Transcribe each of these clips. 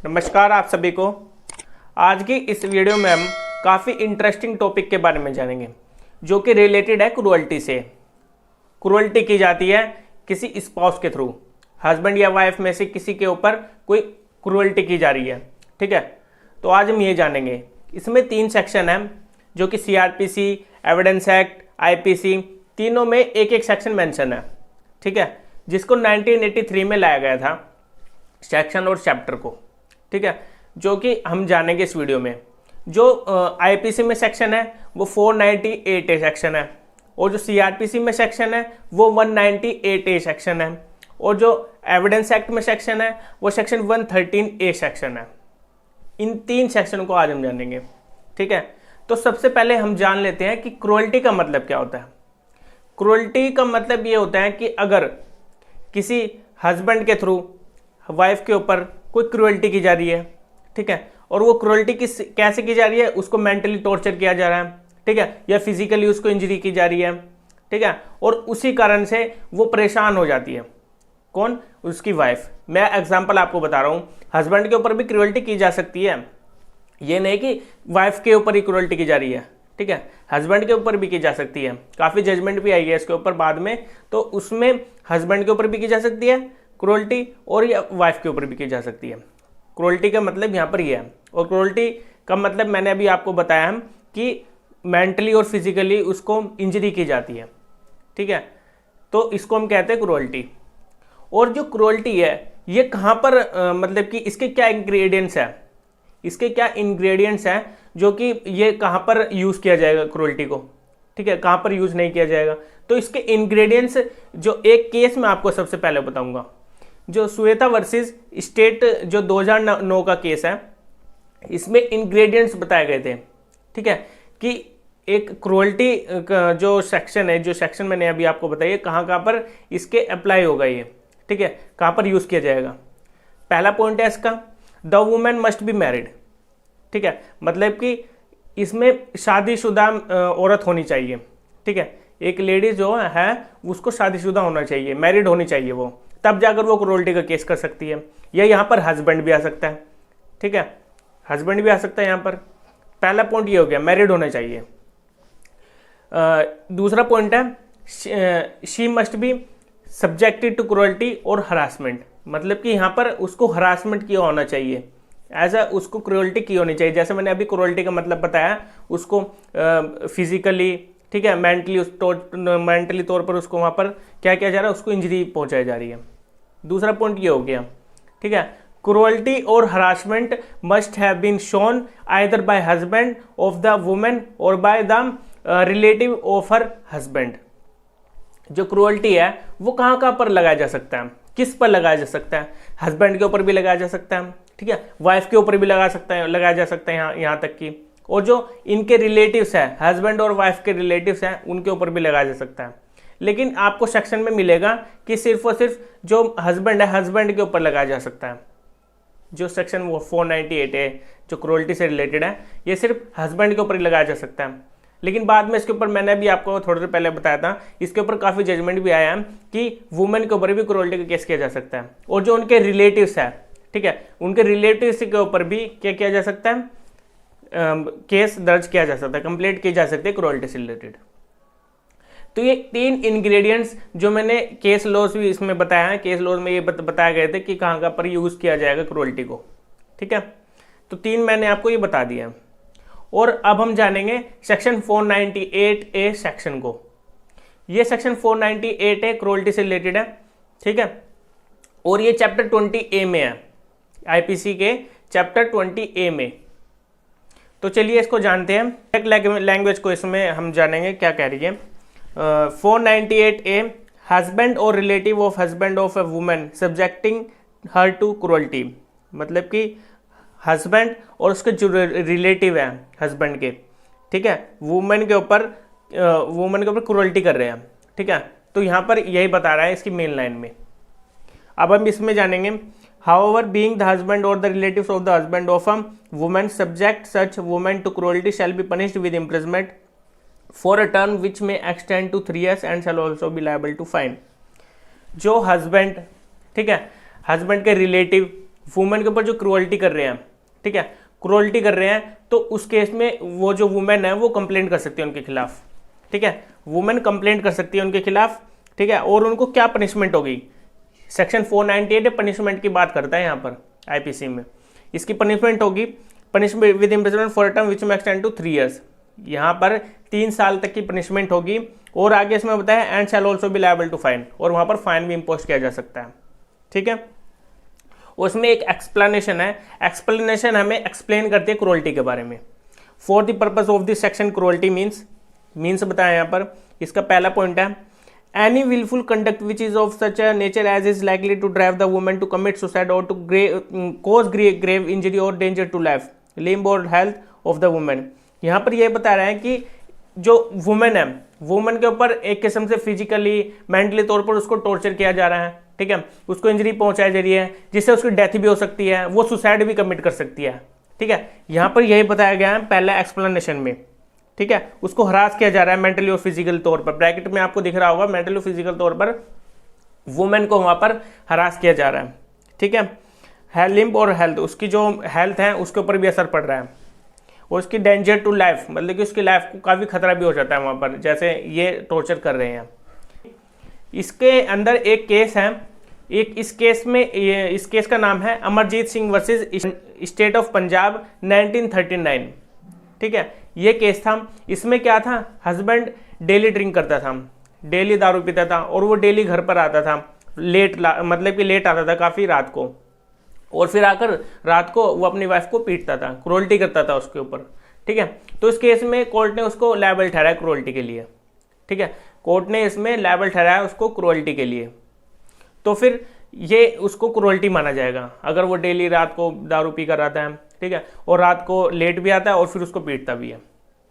नमस्कार आप सभी को। आज की इस वीडियो में हम काफ़ी इंटरेस्टिंग टॉपिक के बारे में जानेंगे जो कि रिलेटेड है क्रूअल्टी से। क्रूअल्टी की जाती है किसी स्पाउस के थ्रू, हस्बैंड या वाइफ में से किसी के ऊपर कोई क्रूअल्टी की जा रही है। ठीक है, तो आज हम ये जानेंगे। इसमें 3 सेक्शन हैं जो कि CRPC, एविडेंस एक्ट, IPC, तीनों में एक एक सेक्शन मेंशन है। ठीक है, जिसको 1983 में लाया गया था सेक्शन और चैप्टर को। ठीक है, जो कि हम जानेंगे इस वीडियो में। जो IPC में सेक्शन है वो 498A सेक्शन है, और जो CRPC में सेक्शन है वो 198A सेक्शन है, और जो एविडेंस एक्ट में सेक्शन है वो सेक्शन 113A सेक्शन है। इन 3 सेक्शन को आज हम जानेंगे। ठीक है, तो सबसे पहले हम जान लेते हैं कि क्रूअल्टी का मतलब क्या होता है। क्रूअल्टी का मतलब ये होता है कि अगर किसी हस्बैंड के थ्रू वाइफ के ऊपर कोई क्रूअल्टी की जा रही है, ठीक है, और वो क्रूअल्टी कैसे की जा रही है, उसको मेंटली टॉर्चर किया जा रहा है, ठीक है, या फिजिकली उसको इंजरी की जा रही है, ठीक है, और उसी कारण से वो परेशान हो जाती है। कौन? उसकी वाइफ। मैं एग्जांपल आपको बता रहा हूँ, हस्बैंड के ऊपर भी क्रूअल्टी की जा सकती है, ये नहीं कि वाइफ के ऊपर ही क्रूअल्टी की जा रही है। ठीक है, हस्बैंड के ऊपर भी की जा सकती है। काफ़ी जजमेंट भी आई है इसके ऊपर बाद में, तो उसमें हस्बैंड के ऊपर भी की जा सकती है क्रूअल्टी, और या वाइफ के ऊपर भी की जा सकती है। क्रूअल्टी का मतलब यहाँ पर ये है, और क्रूअल्टी का मतलब मैंने अभी आपको बताया है कि मेंटली और फिजिकली उसको इंजरी की जाती है। ठीक है, तो इसको हम कहते हैं क्रूअल्टी। और जो क्रूअल्टी है ये कहाँ पर मतलब कि इसके क्या इंग्रेडिएंट्स है, इसके क्या इंग्रेडिएंट्स हैं जो कि ये कहाँ पर यूज़ किया जाएगा क्रूअल्टी को। ठीक है, कहाँ पर यूज़ नहीं किया जाएगा, तो इसके इंग्रेडिएंट्स जो एक केस में आपको सबसे पहले बताऊंगा। जो श्वेता वर्सेस स्टेट जो 2009 का केस है, इसमें इंग्रेडिएंट्स बताए गए थे। ठीक है, कि एक क्रूअल्टी का जो सेक्शन है, जो सेक्शन मैंने अभी आपको बताया, कहाँ पर इसके अप्लाई होगा ये। ठीक है, कहाँ पर यूज़ किया जाएगा। पहला पॉइंट है इसका, the women must be married. ठीक है, मतलब कि इसमें शादीशुदा औरत होनी चाहिए। ठीक है, एक लेडी जो है उसको शादीशुदा होना चाहिए, मैरिड होनी चाहिए वो, तब जाकर वो क्रूअल्टी का केस कर सकती है। या यहाँ पर हस्बैंड भी आ सकता है। ठीक है, हस्बैंड भी आ सकता है यहाँ पर। पहला पॉइंट ये हो गया, मैरिड होना चाहिए। दूसरा पॉइंट है, she must be subjected to cruelty और हरासमेंट, मतलब कि यहाँ पर उसको हरासमेंट किया होना चाहिए, ऐसा उसको क्रूअल्टी की होनी चाहिए। जैसे मैंने अभी क्रूअल्टी का मतलब बताया, उसको फिजिकली, ठीक है, मेंटली तौर पर उसको वहाँ पर क्या किया जा रहा है, उसको इंजरी पहुँचाई जा रही है। दूसरा पॉइंट ये हो गया। ठीक है, क्रूअल्टी और harassment must have been shown either by husband of the women और by the relative of her husband. जो क्रूअल्टी है वो कहाँ पर लगाया जा सकता है, किस पर लगाया जा सकता है? हस्बैंड के ऊपर भी लगाया जा सकता है, ठीक है, वाइफ के ऊपर भी लगाया जा सकता है, यहाँ तक कि, और जो इनके रिलेटिव्स हैं, हस्बैंड और वाइफ के रिलेटिव्स हैं, उनके ऊपर भी लगाया जा सकता है। लेकिन आपको सेक्शन में मिलेगा कि सिर्फ और सिर्फ जो हस्बैंड है, हस्बैंड के ऊपर लगाया जा सकता है। जो सेक्शन वो 498 है जो क्रूअल्टी से रिलेटेड है, ये सिर्फ हस्बैंड के ऊपर ही लगाया जा सकता है। लेकिन बाद में इसके ऊपर मैंने भी आपको थोड़ी देर पहले बताया था, इसके ऊपर काफ़ी जजमेंट भी आया है कि वुमेन के ऊपर भी क्रूअल्टी का केस किया जा सकता है, और जो उनके रिलेटिव्स है, ठीक है, उनके रिलेटिव्स के ऊपर भी क्या किया जा सकता है, केस दर्ज किया जा सकता है, कंप्लेंट की जा सकती है क्रूअल्टी से रिलेटेड। तो ये 3 इंग्रेडिएंट्स जो मैंने केस लॉज भी इसमें बताया है, केस लॉज में ये बताया गए थे कि कहाँ पर यूज़ किया जाएगा क्रूअल्टी को। ठीक है, तो 3 मैंने आपको ये बता दिया। और अब हम जानेंगे सेक्शन 498A सेक्शन को। ये सेक्शन 498A क्रूअल्टी से रिलेटेड है। ठीक है, और ये चैप्टर 20A में है, IPC के चैप्टर 20A में। तो चलिए इसको जानते हैं। एक लैंग्वेज को इसमें हम जानेंगे क्या कह रही है। 498A, हस्बैंड और relative of husband of a women subjecting her to cruelty, मतलब कि हस्बैंड और उसके जो रिलेटिव हैं हस्बैंड के, ठीक है, वुमेन के ऊपर क्रूअल्टी कर रहे हैं। ठीक है, तो यहाँ पर यही बता रहा है इसकी मेन लाइन में। अब हम इसमें जानेंगे, हाउएवर बीइंग द हस्बैंड और the relatives of the husband of a women subject such women to cruelty shall be punished with imprisonment for a term which may extend to 3 years and shall also be liable to fine. जो husband, ठीक है, husband के relative women के ऊपर जो cruelty कर रहे हैं, ठीक है, क्रूअल्टी कर रहे हैं, तो उस केस में वो जो वुमेन है वो कंप्लेंट कर सकती है उनके खिलाफ, ठीक है, वुमेन कंप्लेंट कर सकती है उनके खिलाफ, ठीक है। और उनको क्या पनिशमेंट होगी, सेक्शन 498 पनिशमेंट की बात करता है यहाँ पर आईपीसी में। इसकी पनिशमेंट होगी punishment with imprisonment for a term which may extend to 3 years. यहाँ पर 3 साल तक की पनिशमेंट होगी। और आगे इसमें बताया and shall also be liable to fine, और वहाँ पर फाइन भी इम्पोज किया जा सकता है, ठीक है। उसमें एक एक्सप्लेनेशन है, एक्सप्लेनेशन हमें एक्सप्लेन करती है क्रूअल्टी के बारे में। For the purpose of this section cruelty means बताया यहाँ पर। इसका पहला पॉइंट है any wilful conduct which is of such a nature as is likely to drive the women to commit suicide और टू कॉज ग्रेव इंजरी और danger to life, limb और health of the women. यहाँ पर यह बता रहे हैं कि जो वुमेन है, वुमेन के ऊपर एक किस्म से फिजिकली मेंटली तौर पर उसको टॉर्चर किया जा रहा है, ठीक है, उसको इंजरी पहुंचाई जा रही है जिससे उसकी डेथ भी हो सकती है, वो सुसाइड भी कमिट कर सकती है, ठीक है। यहाँ पर यही बताया गया है पहले एक्सप्लेनेशन में, ठीक है। उसको हरास किया जा रहा है मेंटली और फिजिकल तौर पर, ब्रैकेट में आपको दिख रहा होगा मेंटली और फिजिकल तौर पर वुमेन को वहां पर हरास किया जा रहा है, ठीक है। लिम्ब और हेल्थ, उसकी जो हेल्थ है उसके ऊपर भी असर पड़ रहा है, और उसकी डेंजर टू लाइफ, मतलब कि उसकी लाइफ को काफ़ी खतरा भी हो जाता है वहाँ पर, जैसे ये टॉर्चर कर रहे हैं। इसके अंदर एक केस है, इस केस का नाम है Amarjeet Singh versus state of Punjab 1939, ठीक है। ये केस था। इसमें क्या था, हस्बैंड डेली ड्रिंक करता था, डेली दारू पीता था, और वो डेली घर पर आता था मतलब कि लेट आता था काफ़ी रात को, और फिर आकर रात को वो अपनी वाइफ को पीटता था, क्रूअल्टी करता था उसके ऊपर, ठीक है। तो इस केस में कोर्ट ने उसको लायबल ठहराया क्रूअल्टी के लिए, ठीक है, कोर्ट ने इसमें लायबल ठहराया उसको क्रूअल्टी के लिए। तो फिर ये उसको क्रूअल्टी माना जाएगा अगर वो डेली रात को दारू पी कर आता है, ठीक है, और रात को लेट भी आता है और फिर उसको पीटता भी है।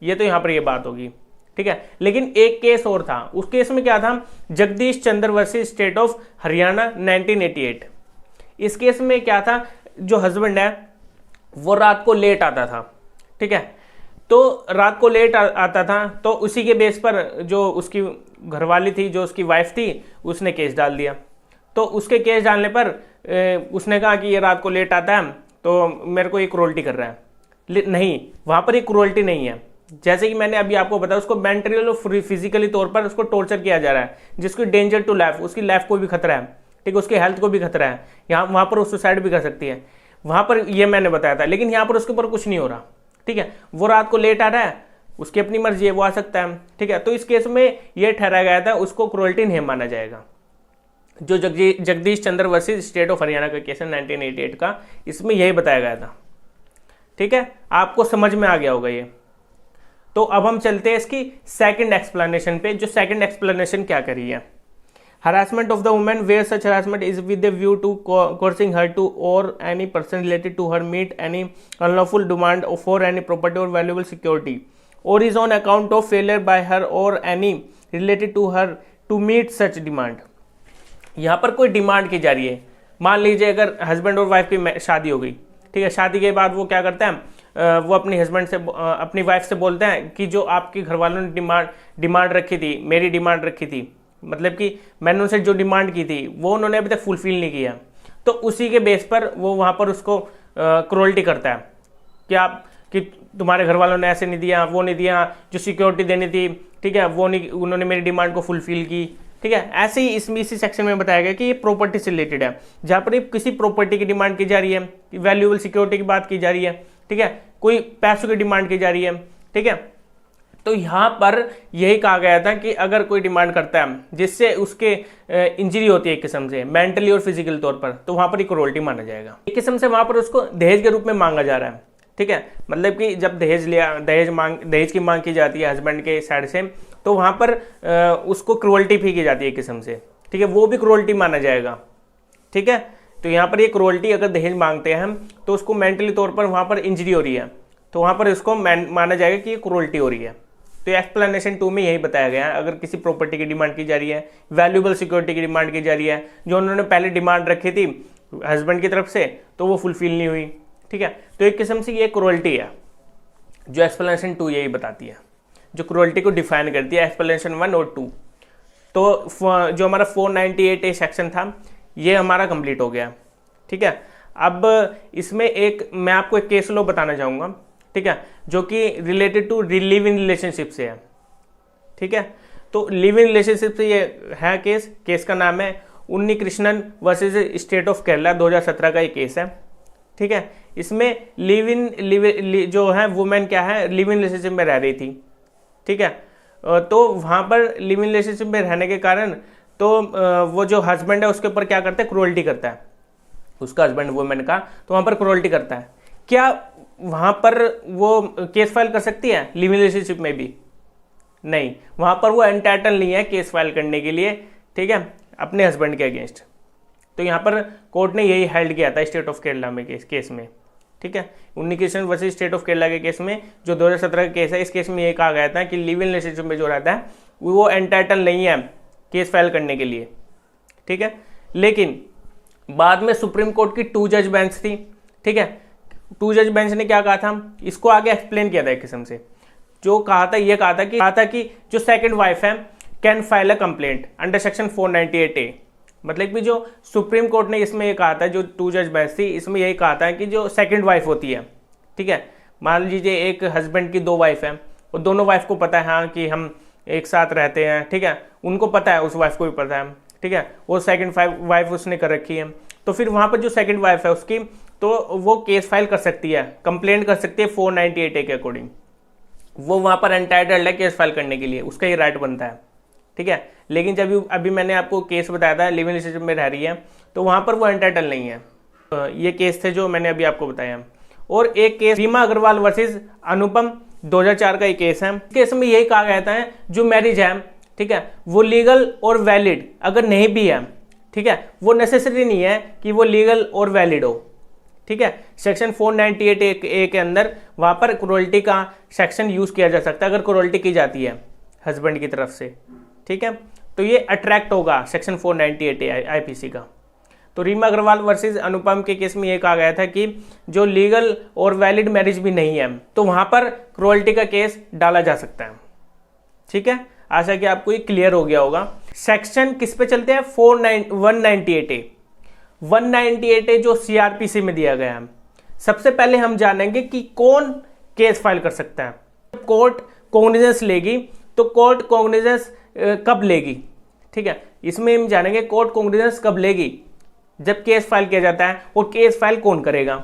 ये तो यहाँ पर ये बात होगी, ठीक है। लेकिन एक केस और था, उस केस में क्या था, जगदीश चंद्र वर्सेस स्टेट ऑफ हरियाणा 1988। इस केस में क्या था, जो हस्बैंड है वो रात को लेट आता था, ठीक है, तो रात को लेट आता था, तो उसी के बेस पर जो उसकी घरवाली थी, जो उसकी वाइफ थी, उसने केस डाल दिया। तो उसके केस डालने पर उसने कहा कि ये रात को लेट आता है तो मेरे को ये क्रूअल्टी कर रहा है। नहीं, वहाँ पर ये क्रूअल्टी नहीं है। जैसे कि मैंने अभी आपको बताया, उसको मेंटली और फिजिकली तौर पर उसको टॉर्चर किया जा रहा है, जिसकी डेंजर टू लाइफ, उसकी लाइफ को भी खतरा है, ठीक है, उसकी हेल्थ को भी खतरा है, यहाँ वहाँ पर वो सुसाइड भी कर सकती है, वहाँ पर ये मैंने बताया था। लेकिन यहाँ पर उसके ऊपर कुछ नहीं हो रहा, ठीक है, वो रात को लेट आ रहा है, उसकी अपनी मर्जी है, वो आ सकता है, ठीक है। तो इस केस में ये ठहराया गया था उसको क्रूअल्टी नहीं माना जाएगा। जो जगदीश चंद्र वर्सेस स्टेट ऑफ हरियाणा का केस है 1988 का, इसमें यही बताया गया था, ठीक है। आपको समझ में आ गया होगा ये। तो अब हम चलते हैं इसकी सेकंड एक्सप्लेनेशन पे। जो सेकंड एक्सप्लेनेशन क्या करी है, harassment of the woman where such harassment is with a view to coercing her to or any person related to her meet any unlawful demand for any property or valuable security or is on account of failure by her or any related to her to meet such demand। यहाँ पर कोई demand की जा रही है, मान लीजिए अगर हस्बैंड और वाइफ की शादी हो गई, ठीक है, शादी के बाद वो क्या करते हैं, वो अपनी हस्बैंड से अपनी वाइफ से बोलते हैं कि जो आपके घर वालों ने डिमांड रखी थी, मेरी डिमांड रखी थी, मतलब कि मैंने उनसे जो डिमांड की थी वो उन्होंने अभी तक फुलफिल नहीं किया, तो उसी के बेस पर वो वहाँ पर उसको क्रूअल्टी करता है कि तुम्हारे घर वालों ने ऐसे नहीं दिया, वो नहीं दिया, जो सिक्योरिटी देनी थी, ठीक है, वो नहीं, उन्होंने मेरी डिमांड को फुलफिल की, ठीक है। ऐसे ही इसमें इसी सेक्शन में बताया गया कि ये प्रॉपर्टी से रिलेटेड है, जहाँ पर किसी प्रॉपर्टी की डिमांड की जा रही है, वैल्यूएबल सिक्योरिटी की बात की जा रही है, ठीक है, कोई पैसों की डिमांड की जा रही है, ठीक है। तो यहाँ पर यही कहा गया था कि अगर कोई डिमांड करता है जिससे उसके इंजरी होती है एक किस्म से मेंटली और फिजिकल तौर पर, तो वहाँ पर एक क्रूअल्टी माना जाएगा। एक किस्म से वहाँ पर उसको दहेज के रूप में मांगा जा रहा है, ठीक है, मतलब कि जब दहेज की मांग की जाती है हस्बैंड के साइड से, तो वहाँ पर उसको क्रूअल्टी फी की जाती है एक किस्म से, ठीक है, वो भी क्रूअल्टी माना जाएगा, ठीक है। तो यहाँ पर ये क्रूअल्टी अगर दहेज मांगते हैं हम, तो उसको मेंटली तौर पर वहाँ पर इंजरी हो रही है, तो वहाँ पर इसको माना जाएगा कि ये क्रूअल्टी हो रही है। तो एक्सप्लेनेशन 2 में यही बताया गया है, अगर किसी प्रॉपर्टी की डिमांड की जा रही है, वैल्यूएबल सिक्योरिटी की डिमांड की जा रही है, जो उन्होंने पहले डिमांड रखी थी हस्बैंड की तरफ से, तो वो फुलफिल नहीं हुई, ठीक है, तो एक किस्म से ये क्रूअल्टी है। जो एक्सप्लेनेशन 2 यही बताती है, जो क्रूअल्टी को डिफाइन करती है, एक्सप्लेनेशन 1 और 2। तो जो हमारा 498A सेक्शन था ये हमारा कंप्लीट हो गया, ठीक है। अब इसमें एक मैं आपको एक केस लॉ बताना चाहूँगा, ठीक है, जो कि related to live in relationship से है, ठीक है। तो लिव इन रिलेशनशिप से ये है केस का नाम है उन्नी Krishnan versus state of Kerala, 2017 का ये केस है, ठीक है। इसमें जो है वुमेन क्या है, लिव इन रिलेशनशिप में रह रही थी, ठीक है। तो वहाँ पर लिव इन रिलेशनशिप में रहने के कारण तो वो जो हस्बैंड है उसके ऊपर क्या करता है, क्रूअल्टी करता है, उसका हस्बैंड वुमेन का, तो वहाँ पर क्रूअल्टी करता है। क्या वहाँ पर वो केस फाइल कर सकती है लिव इन रिलेशनशिप में भी? नहीं, वहाँ पर वो एंटाइटल नहीं है केस फाइल करने के लिए, ठीक है, अपने हस्बैंड के अगेंस्ट। तो यहाँ पर कोर्ट ने यही हेल्ड किया था स्टेट ऑफ केरला में केस में, ठीक है, उन्नी Krishnan versus state of Kerala के केस में, जो 2017 का केस है। इस केस में ये कहा गया था कि लिव इन रिलेशनशिप में जो रहता है वो एंटाइटल नहीं है केस फाइल करने के लिए, ठीक है। लेकिन बाद में सुप्रीम कोर्ट की 2 जज बेंच थी, ठीक है, 2 जज बेंच ने क्या कहा था, इसको आगे एक्सप्लेन किया था एक किस्म से। जो कहा था कि जो सेकंड वाइफ है can file a complaint under section 498A। मतलब कि जो सुप्रीम कोर्ट ने इसमें ये कहा था, जो 2 जज बेंच थी, इसमें यही कहा था कि जो सेकंड वाइफ होती है, ठीक है, मान लीजिए एक हस्बैंड की 2 वाइफ है और दोनों वाइफ को पता है हाँ कि हम एक साथ रहते हैं, ठीक है, उनको पता है, उस वाइफ को भी पता है, ठीक है, वो सेकंड वाइफ उसने कर रखी है। तो फिर वहाँ पर जो सेकंड वाइफ है उसकी, तो वो केस फाइल कर सकती है, कंप्लेंट कर सकती है 498A के अकॉर्डिंग। वो वहाँ पर एंटाइटल्ड है केस फाइल करने के लिए, उसका ये राइट बनता है, ठीक है। लेकिन जब अभी मैंने आपको केस बताया था लिव इन रिलेशनशिप में रह रही है, तो वहाँ पर वो एंटाइटल नहीं है। ये केस थे जो मैंने अभी आपको बताया। और एक केस रीमा अग्रवाल वर्सेस अनुपम, 2004 का एक केस है। केस में यही कहा गया था जो मैरिज है, ठीक है, वो लीगल और वैलिड अगर नहीं भी है, ठीक है, वो नेसेसरी नहीं है कि वो लीगल और वैलिड हो, ठीक है। सेक्शन 498A के अंदर वहाँ पर क्रूअल्टी का सेक्शन यूज किया जा सकता है अगर क्रूअल्टी की जाती है हस्बैंड की तरफ से, ठीक है। तो ये अट्रैक्ट होगा सेक्शन 498A IPC का। तो रीमा अग्रवाल वर्सेस अनुपम के केस में ये कहा गया था कि जो लीगल और वैलिड मैरिज भी नहीं है, तो वहाँ पर क्रूअल्टी का केस डाला जा सकता है, ठीक है। आशा कि आपको ये क्लियर हो गया होगा। सेक्शन किस पे चलते हैं, 198A। 198A जो CRPC में दिया गया है। सबसे पहले हम जानेंगे कि कौन केस फाइल कर सकता है। कोर्ट कॉग्निजेंस लेगी, तो कोर्ट कॉग्निजेंस कब लेगी, ठीक है, इसमें हम जानेंगे कोर्ट कॉग्निजेंस कब लेगी, जब केस फाइल किया जाता है, और केस फाइल कौन करेगा,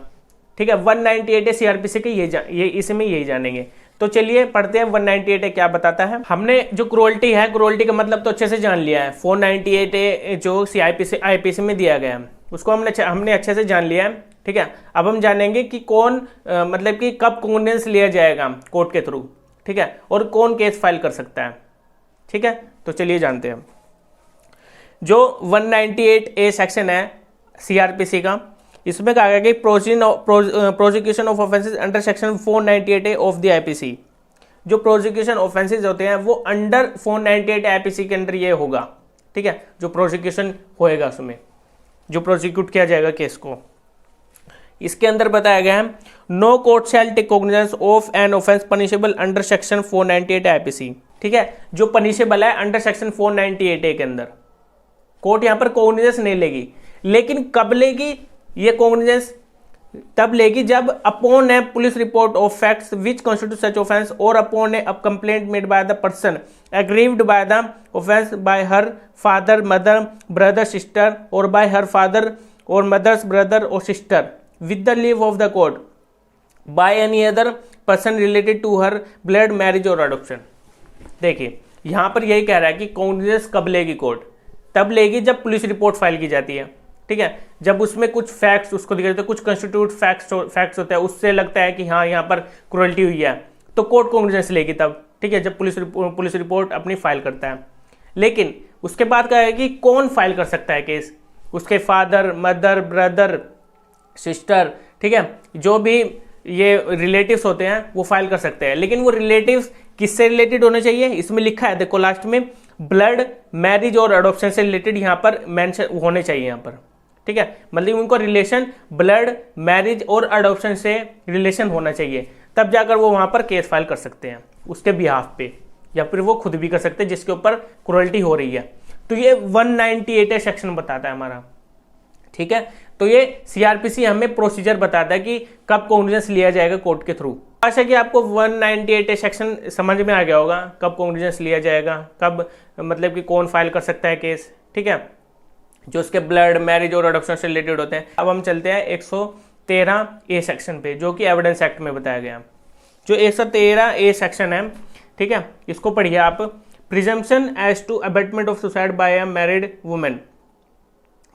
ठीक है। 198A CRPC के ये इसमें यही जानेंगे। तो चलिए पढ़ते हैं 198A क्या बताता है। हमने जो क्रूअल्टी है, क्रूअल्टी का मतलब तो अच्छे से जान लिया है। 498A जो IPC में दिया गया है उसको हमने अच्छे से जान लिया है, ठीक है। अब हम जानेंगे कि कौन मतलब कि कब कॉग्निजेंस लिया जाएगा कोर्ट के थ्रू, ठीक है, और कौन केस फाइल कर सकता है, ठीक है। तो चलिए जानते हैं। जो 198A सेक्शन है CRPC का, इसमें कहा गया कि prosecution of offences under section 498A of the IPC। जो प्रोसिक्यूशन ऑफेंसेस होते हैं वो अंडर 498 IPC के अंदर ये होगा, ठीक है, जो प्रोसिक्यूशन होएगा उसमें जो प्रोसिक्यूट किया जाएगा केस को। इसके अंदर बताया गया है no court shall take cognizance of an offence punishable under section 498 IPC, ठीक है। जो पनिशेबल है अंडर सेक्शन 498A के अंदर कोर्ट यहाँ पर कॉग्निजेंस नहीं लेगी। लेकिन कब लेगी ये कॉग्निजेंस? तब लेगी जब upon a police report of facts which constitute such offence और upon a complaint made by the person aggrieved by the offence by her father mother brother sister और बाय हर फादर और mother's brother और sister with the leave of the court by any other person related to her blood marriage और adoption. देखिए यहाँ पर यही कह रहा है कि कॉग्निजेंस कब लेगी कोर्ट? तब लेगी जब पुलिस रिपोर्ट फाइल की जाती है, ठीक है, जब उसमें कुछ फैक्ट्स उसको दिखे जाते हैं, कुछ कंस्टिट्यूट फैक्ट्स होते हैं, उससे लगता है कि हाँ यहाँ पर क्रूअल्टी हुई है, तो कोर्ट कॉग्निजेंस लेगी तब, ठीक है, जब पुलिस रिपोर्ट अपनी फाइल करता है। लेकिन उसके बाद क्या है कि कौन फाइल कर सकता है केस? उसके फादर मदर ब्रदर सिस्टर, ठीक है, जो भी ये रिलेटिव्स होते हैं वो फाइल कर सकते हैं। लेकिन वो रिलेटिव्स किससे रिलेटेड होने चाहिए? इसमें लिखा है देखो लास्ट में, ब्लड मैरिज और अडॉप्शन से रिलेटेड यहाँ पर मेंशन होने चाहिए यहाँ पर, ठीक है, मतलब उनको रिलेशन ब्लड मैरिज और अडॉप्शन से रिलेशन होना चाहिए, तब जाकर वो वहाँ पर केस फाइल कर सकते हैं उसके बिहाफ पे, या फिर वो खुद भी कर सकते हैं जिसके ऊपर क्रूअल्टी हो रही है। तो ये 198 सेक्शन बताता है हमारा, ठीक है। तो ये सीआरपीसी हमें प्रोसीजर बताता है कि कब कॉग्निजेंस लिया जाएगा कोर्ट के थ्रू। आशा कि आपको 198A सेक्शन समझ में आ गया होगा, कब कॉग्निजेंस लिया जाएगा, कब मतलब कि कौन फाइल कर सकता है केस, ठीक है, जो उसके ब्लड, मैरिज और अडॉप्शन से रिलेटेड होते हैं। अब हम चलते हैं 113A सेक्शन पे, जो कि एविडेंस एक्ट में बताया गया। जो 113A सेक्शन है, ठीक है, इसको पढ़िए आप। Presumption as to abetment of suicide by a married women,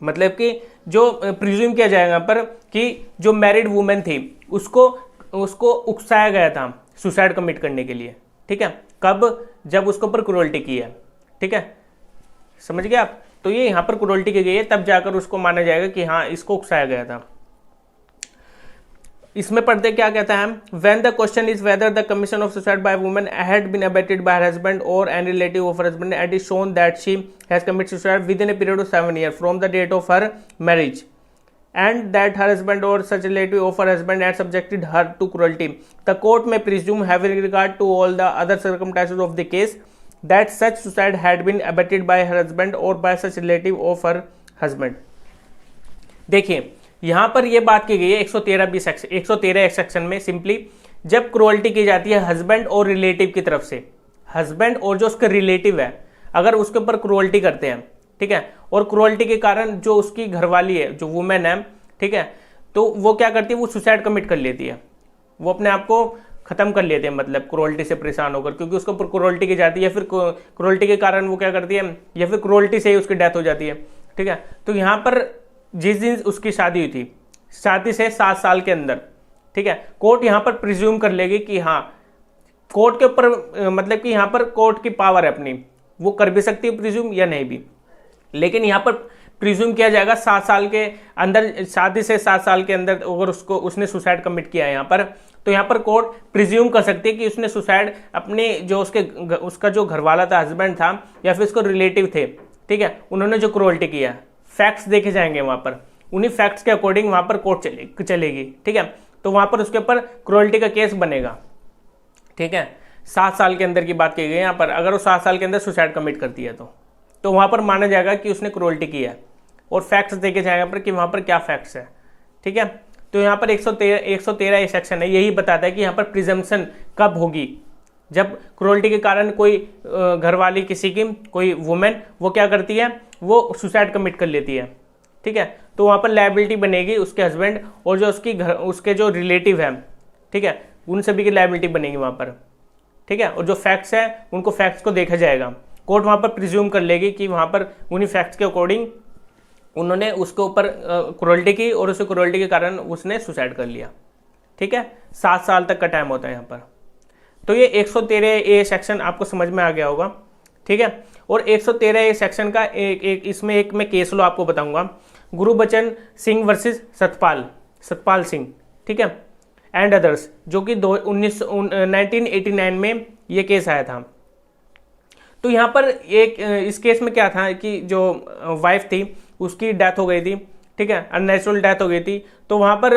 मतलब कि जो प्रिज्यूम किया जाएगा पर कि जो मैरिड वुमेन थी उसको उकसाया गया था सुसाइड कमिट करने के लिए, ठीक है, कब, जब उसके ऊपर क्रूरल्टी की है, ठीक है, समझ गए आप। तो ये यहाँ पर क्रूरल्टी की गई है, तब जाकर उसको माना जाएगा कि हाँ इसको उकसाया गया था। इसमें पढ़ते क्या कहता है, when the question is whether the commission of suicide by woman had been abetted by her husband और any relative of her husband and is shown that she has committed suicide within a period of 7 years from the date of her marriage and that her husband or such relative of her husband had subjected her to cruelty, the court may presume, having regard to all the other circumstances of the case, that such suicide had been abetted by her husband or by such relative of her husband। देखिए यहाँ पर ये बात की गई है 113B section, 113 section में simply जब क्रूअल्टी की जाती है हस्बैंड और रिलेटिव की तरफ से, हस्बैंड और जो उसका रिलेटिव है अगर उसके ऊपर क्रूअल्टी करते हैं, ठीक है, और क्रूअल्टी के कारण जो उसकी घरवाली है, जो वुमेन है, ठीक है, तो वो क्या करती है, वो सुसाइड कमिट कर लेती है, वो अपने आप को खत्म कर लेते हैं, मतलब क्रूअल्टी से परेशान होकर, क्योंकि उसको क्रूअल्टी की जाती है, फिर क्रूअल्टी के कारण वो क्या करती है, या फिर क्रूअल्टी से ही उसकी डेथ हो जाती है, ठीक है। तो यहाँ पर जिस दिन उसकी शादी हुई थी, शादी से 7 साल के अंदर, ठीक है, कोर्ट यहाँ पर प्रिज्यूम कर लेगी कि हाँ, कोर्ट के ऊपर मतलब कि यहाँ पर कोर्ट की पावर है अपनी, वो कर भी सकती है प्रिज्यूम या नहीं भी, लेकिन यहाँ पर प्रिज्यूम किया जाएगा 7 साल के अंदर, शादी से 7 साल के अंदर अगर उसने सुसाइड कमिट किया है यहाँ पर, तो यहाँ पर कोर्ट प्रिज्यूम कर सकती है कि उसने सुसाइड अपने जो उसका जो घरवाला था, हस्बैंड था, या फिर उसको रिलेटिव थे, ठीक है, उन्होंने जो क्रूअल्टी किया, फैक्ट्स देखे जाएंगे वहाँ पर, उन्हीं फैक्ट्स के अकॉर्डिंग वहाँ पर कोर्ट चलेगी, ठीक है। तो वहाँ पर उसके ऊपर क्रूअल्टी का केस बनेगा, ठीक है। 7 साल के अंदर की बात की गई यहाँ पर, अगर वो 7 साल के अंदर सुसाइड कमिट करती है तो वहाँ पर माना जाएगा कि उसने क्रूअल्टी की है, और फैक्ट्स देखे जाएंगे पर कि वहाँ पर क्या फैक्ट्स है, ठीक है। तो यहाँ पर 113 सेक्शन है, यही बताता है कि यहाँ पर प्रिजम्पशन कब होगी, जब क्रूअल्टी के कारण कोई घरवाली किसी की, कोई वुमेन, वो क्या करती है, वो सुसाइड कमिट कर लेती है, ठीक है। तो वहाँ पर लायबिलिटी बनेगी उसके हस्बैंड और जो उसके जो रिलेटिव है, ठीक है, उन सभी की लायबिलिटी बनेगी वहाँ पर, ठीक है। और जो फैक्ट्स है उनको फैक्ट्स को देखा जाएगा, कोर्ट वहाँ पर प्रिज्यूम कर लेगी कि वहाँ पर उन्हीं फैक्ट्स के अकॉर्डिंग उन्होंने उसके ऊपर क्रूअल्टी की और उस क्रूअल्टी के कारण उसने सुसाइड कर लिया, ठीक है। 7 साल तक का टाइम होता है यहाँ पर। तो ये 113A सेक्शन आपको समझ में आ गया होगा, ठीक है। और 113A सेक्शन का इसमें एक मैं केस लॉ आपको बताऊंगा, गुरबचन सिंह वर्सेस सतपाल सिंह, ठीक है, एंड अदर्स, जो कि 1989 में ये केस आया था। तो यहाँ पर इस केस में क्या था कि जो वाइफ थी उसकी डेथ हो गई थी, ठीक है, अननेचुरल डेथ हो गई थी। तो वहाँ पर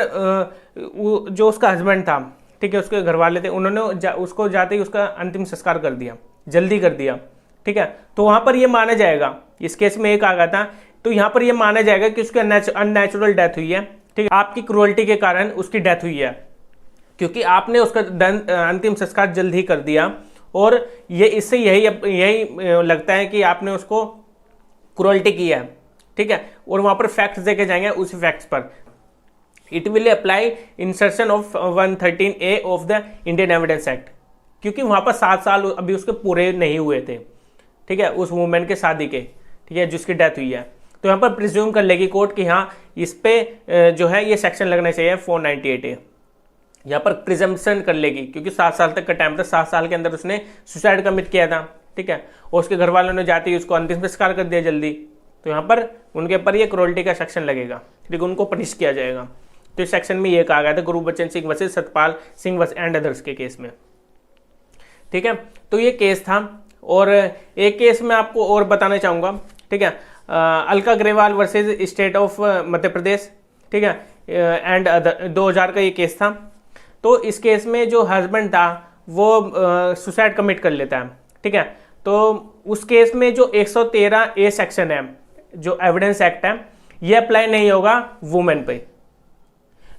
जो उसका हस्बैंड था, ठीक है, उसके घर वाले थे, उन्होंने उसको जाते ही उसका अंतिम संस्कार कर दिया, जल्दी कर दिया, ठीक है। तो वहाँ पर ये माना जाएगा, इस केस में एक आ गया था, तो यहाँ पर ये माना जाएगा कि उसकी अननेचुरल डेथ हुई है, ठीक है, आपकी क्रूअल्टी के कारण उसकी डेथ हुई है, क्योंकि आपने उसका अंतिम संस्कार जल्द ही कर दिया। और ये इससे यही लगता है कि आपने उसको क्रूअल्टी की है, ठीक है। और वहाँ पर फैक्ट्स देखे जाएंगे, उसी फैक्ट्स पर it will apply insertion of 113A of the Indian evidence act, क्योंकि वहाँ पर 7 साल अभी उसके पूरे नहीं हुए थे, ठीक है, उस वुमेन के शादी के, ठीक है, जिसकी डेथ हुई है। तो यहाँ पर प्रिज्यूम कर लेगी कोर्ट कि हाँ इस पे जो है ये सेक्शन लगना चाहिए 498A, यहाँ पर प्रिजम्पशन कर लेगी, क्योंकि 7 साल तक का टाइम था, 7 साल के अंदर उसने सुसाइड कमिट किया था, ठीक है, और उसके घर वालों ने जाते ही उसको अंतिम संस्कार कर दिया जल्दी। तो यहाँ पर उनके ऊपर ये क्रूअल्टी का सेक्शन लगेगा, ठीक है, उनको पनिश किया जाएगा। तो इस सेक्शन में ये कहा गया था Gurbachan Singh versus Satpal Singh versus and others के केस में, ठीक है। तो ये केस था। और एक केस मैं आपको और बताना चाहूँगा, ठीक है, Alka Agarwal versus state of Madhya Pradesh, ठीक है, एंड अदर 2000 का ये केस था। तो इस केस में जो हस्बैंड था वो सुसाइड कमिट कर लेता है, ठीक है। तो उस केस में जो 113A सेक्शन है, जो एविडेंस एक्ट है, ये अप्लाई नहीं होगा वुमेन पे।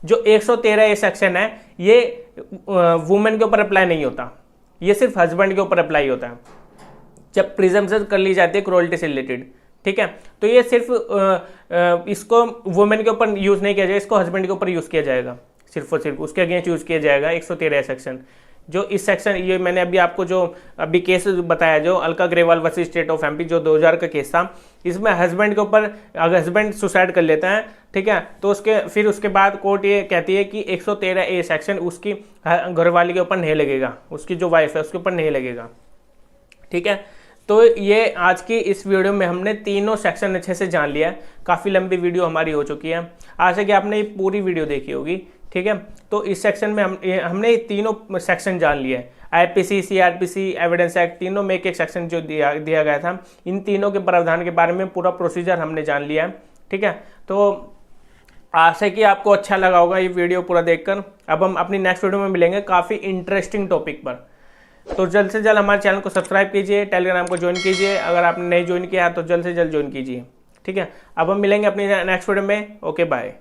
जो 113 ए सेक्शन है ये वुमेन के ऊपर अप्लाई नहीं होता, ये सिर्फ हस्बैंड के ऊपर अप्लाई होता है जब प्रिजम्पशन कर ली जाती है क्रूरल्टी से रिलेटेड। ठीक है, तो ये सिर्फ इसको वुमेन के ऊपर यूज नहीं किया जाएगा, इसको हस्बैंड के ऊपर यूज किया जाएगा, सिर्फ और सिर्फ उसके अगेंस्ट यूज किया जाएगा 113 सेक्शन। जो इस सेक्शन, ये मैंने अभी आपको जो अभी केस बताया जो Alka Grewal versus state of MP जो 2000 का केस था, इसमें हस्बैंड के ऊपर अगर हस्बैंड सुसाइड कर लेता है, ठीक है, तो उसके बाद कोर्ट ये कहती है कि 113 ए सेक्शन उसकी घरवाली के ऊपर नहीं लगेगा, उसकी जो वाइफ है उसके ऊपर नहीं लगेगा। ठीक है, तो ये आज की इस वीडियो में हमने तीनों सेक्शन अच्छे से जान लिया है। काफ़ी लंबी वीडियो हमारी हो चुकी है, आशा कि आपने ये पूरी वीडियो देखी होगी। ठीक है, तो इस सेक्शन में हमने तीनों सेक्शन जान लिया है, आईपीसी, सीआरपीसी, एविडेंस एक्ट, तीनों में एक सेक्शन जो दिया गया था, इन तीनों के प्रावधान के बारे में पूरा प्रोसीजर हमने जान लिया है। ठीक है, तो आशा कि आपको अच्छा लगा होगा ये वीडियो पूरा देखकर। अब हम अपनी नेक्स्ट वीडियो में मिलेंगे काफ़ी इंटरेस्टिंग टॉपिक पर। तो जल्द से जल्द हमारे चैनल को सब्सक्राइब कीजिए, टेलीग्राम को ज्वाइन कीजिए, अगर आपने नहीं ज्वाइन किया तो जल्द से जल्द ज्वाइन कीजिए। ठीक है, अब हम मिलेंगे अपनी नेक्स्ट वीडियो में। Okay, bye.